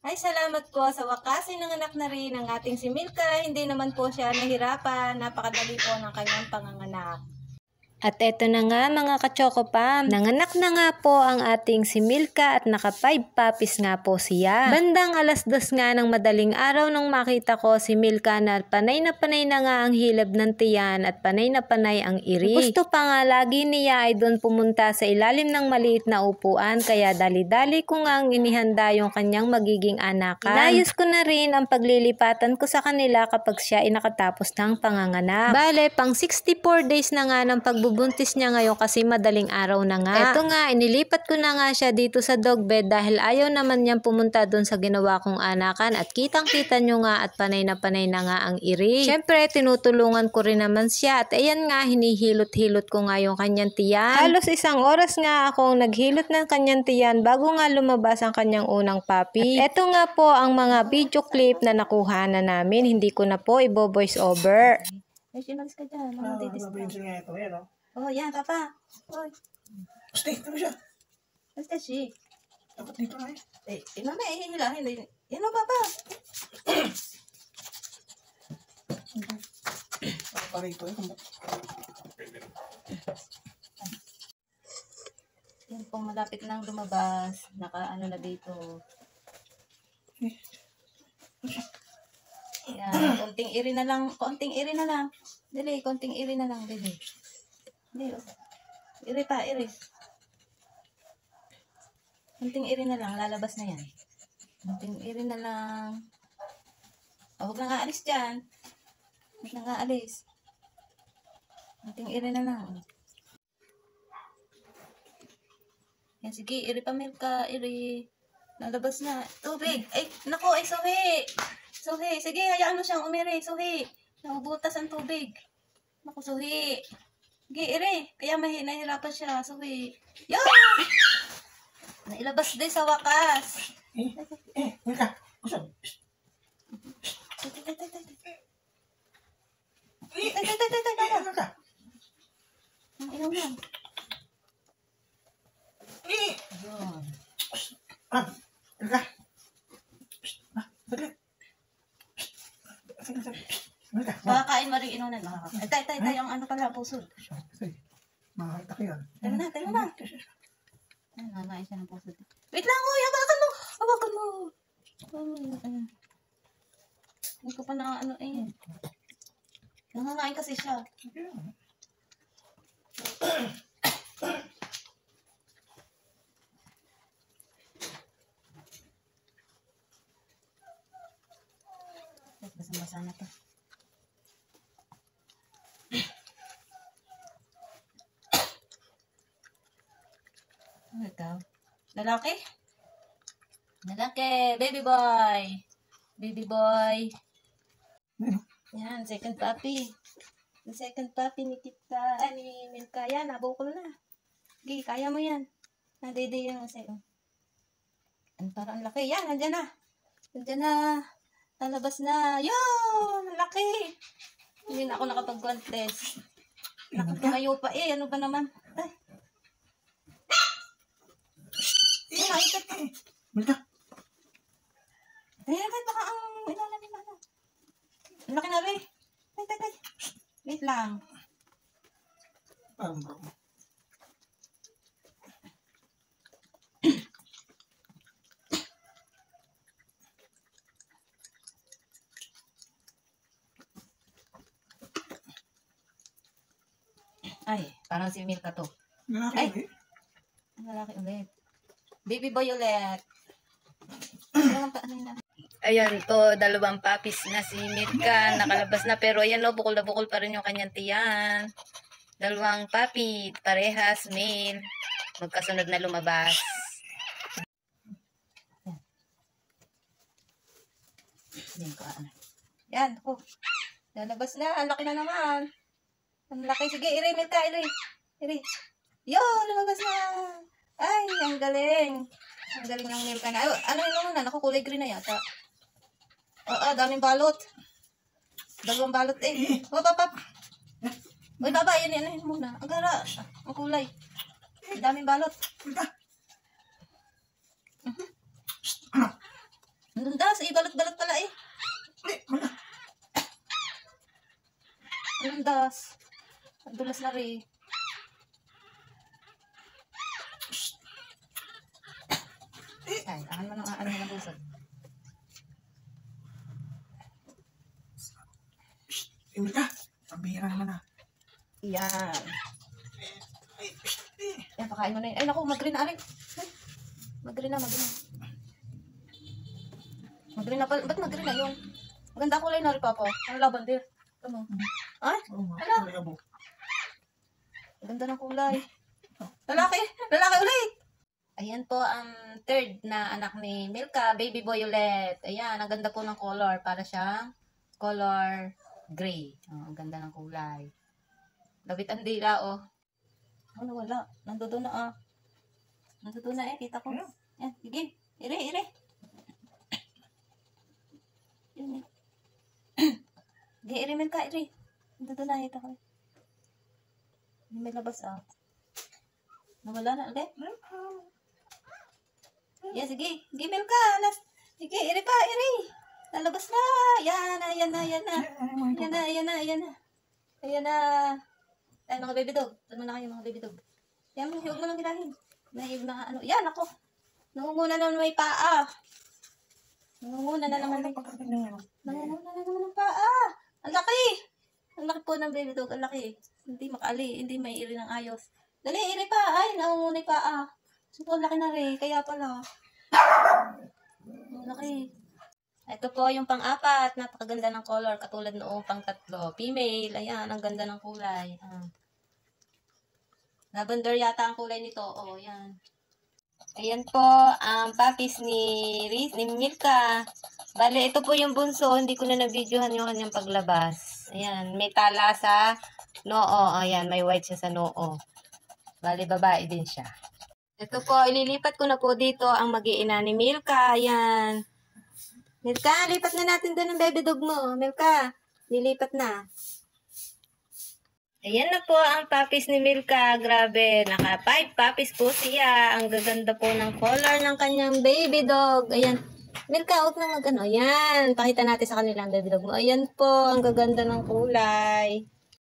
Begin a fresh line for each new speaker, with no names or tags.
Ay, salamat po. Sa wakas, nanganak na rin ang ating si Milka. Hindi naman po siya nahirapan. Napakadali po ng kanyang panganganak. At eto na nga mga ka-Chocopam, nanganak na nga po ang ating si Milka at naka 5 puppies nga po siya. Bandang 2:00 nga ng madaling araw nung makita ko si Milka na panay na nga ang hilab ng tiyan at panay na panay ang iri. Gusto pa nga lagi niya ay doon pumunta sa ilalim ng maliit na upuan kaya dali-dali ko nga ang inihanda yung kanyang magiging anakan. Inayos ko na rin ang paglilipatan ko sa kanila kapag siya ay nakatapos ng panganganak. Bale, pang 64 days na nga ng pagbubuntis niya ngayon kasi madaling araw na nga. Eto nga, inilipat ko na nga siya dito sa dog bed dahil ayaw naman niyang pumunta doon sa ginawa kong anakan at kitang-kita nyo nga at panay na nga ang iri. Siyempre, tinutulungan ko rin naman siya at ayan nga, hinihilot-hilot ko nga yung kanyang tiyan. Halos 1 oras nga akong naghilot ng kanyang tiyan bago nga lumabas ang kanyang unang puppy. At eto nga po ang mga video clip na nakuha na namin, hindi ko na po ibo-voice over. Ay, sinalis ka dyan.
Mabinsin nga ito, yan o.
Oh, yan, papa. Oy.
Basta, ito siya.
Basta siya.
Dapat dito na eh.
Mama, hihilahin. Yan o, papa.
Parito eh.
Yan pong malapit nang lumabas. Naka-ano na dito. Yan, konting iri na lang. Konting iri na lang. Dili, konting iri na lang. Dili. Dili. Iri pa, iri. Konting iri na lang. Lalabas na yan. Konting iri na lang. Oh, huwag na nga alis dyan. Huwag na nga alis. Konting iri na lang. Yan, sige. Iri pa, Milka. Iri. Lalabas na. Tubig. Ay, naku. Ay, suhi. Suhi. Sige, hayaan mo siyang umiri. Suhi. Nabubutas ang tubig. Naku, suhi. Sige, iri. Kaya nahihirapan siya. Suhi. Yan! Nailabas din sa wakas.
Milka. Kusog. Milka.
Ang ilaw yan.
Yun. Milka. Saglit. Milka.
Makakain mo rin inunan. Tay, ang ano pala, puso.
Makakita ko yan.
Tayo na. Ay, namain siya ng puso. Wait lang, uy! Hawakan mo! Hawakan mo! Hindi ko pa na ano eh. Nangangain kasi siya. Basang-basa na to. Ano ikaw? Lalaki? Lalaki! Baby boy! Baby boy! Yan, second puppy. The second puppy ni Milka. Yan, nabukol na. Sige, kaya mo yan. Nadidi yung sa'yo. Parang laki. Yan, nandyan na. Nandyan na. Nalabas na. Yun! Laki! Hindi na ako nakapag-contest. Nakatumayo pa eh. Ano ba naman? Ay. Ay, ikot ka.
Milka.
Ayan, baka ang ilalim na. Laki na rin. Tay. Wait lang.
Parang bro.
Ay, parang si Milka to.
Lalaki
Ay.
ulit.
Lalaki ulit. Baby boy ulit. Ayan to, 2 puppies na si Milka. Nakalabas na pero ayan o, bukol na bukol pa rin yung kanyang tiyan. 2 puppy, parehas, male. Magkasunod na lumabas. Yan, ako. Lalabas na, ang laki na naman. Ang laki. Sige, iri, Milka, iri. Yo, lumabas na. Ay, ang galing. Ang galing ng Milka na. Ay, ano yun na? Nakukulay green na yata. Oo, daming balot. 2 balot eh. Oh, papa. Uy, baba, yan muna. Ang gara. Ang kulay. Daming balot.
Milka.
Ano dulas eh. Balot-balot pala eh. Ang das. Ang dulas na rin. Ay, akan mo nang ano ng busog.
Hindi ka. Pambihira naman ah.
Yan. Yan, pakain mo na yun. Ay, naku, mag-green na. Mag-green na. Mag-green na. Ba't mag-green na yung? Maganda kulay na rin, Papa. Ano lavender? Ito mo. Ay, hala. Maganda ng kulay. Lalaki. Lalaki ulit. Ayan po ang third na anak ni Milka, baby boy ulit. Ayan, ang ganda po ng color. Para siyang color gray. Oh, ang ganda ng kulay. Labit ang dila, oh. Ano, wala. Nandoon na, ah. Nandoon na eh. Kita ko. Yan, sige. Ire. Yan, eh. Sige, ire, Milka, ire. Nandoon na, kita ko. May labas, ah. Nawala na ulit. Yan, sige. Sige, Milka. Sige, ire pa, ire. Lalabas na. Yan na. Ay, mga baby dog. Saan mo na kayo, mga baby dog? Yan, huwag mo lang gilahin. May mga ano. Yan, ako. Nangunguna na may paa. Nangunguna na naman ng paa. Ang laki. Ang laki po ng baby dog. Ang laki. Hindi makali. Hindi may iri ng ayos. Dali, iri pa. Ay, nangunguna yung paa. So, laki na rin. Kaya pala. Laki. Ito po yung pang-apat. Napakaganda ng color. Katulad noong pang-tatlo. Female. Ayan, ang ganda ng kulay. Lavender yata ang kulay nito. Oh, yan. Ayan po ang puppies ni Milka. Bale, ito po yung bunso. Hindi ko na na-videohan yung kanyang paglabas. Ayan, may tala sa noo. Ayan, may white siya sa noo. Bale, babae din siya. Ito po, ililipat ko na po dito ang mag-iina ni Milka. Ayan. Milka, lipat na natin doon ang baby dog mo. Milka, nilipat na. Ayan na po ang puppies ni Milka. Grabe, naka 5 puppies po siya. Ang gaganda po ng color ng kanyang baby dog. Ayan. Milka, huwag na mag-ano. Ayan, pakita natin sa kanilang baby dog mo. Ayan po, ang gaganda ng kulay.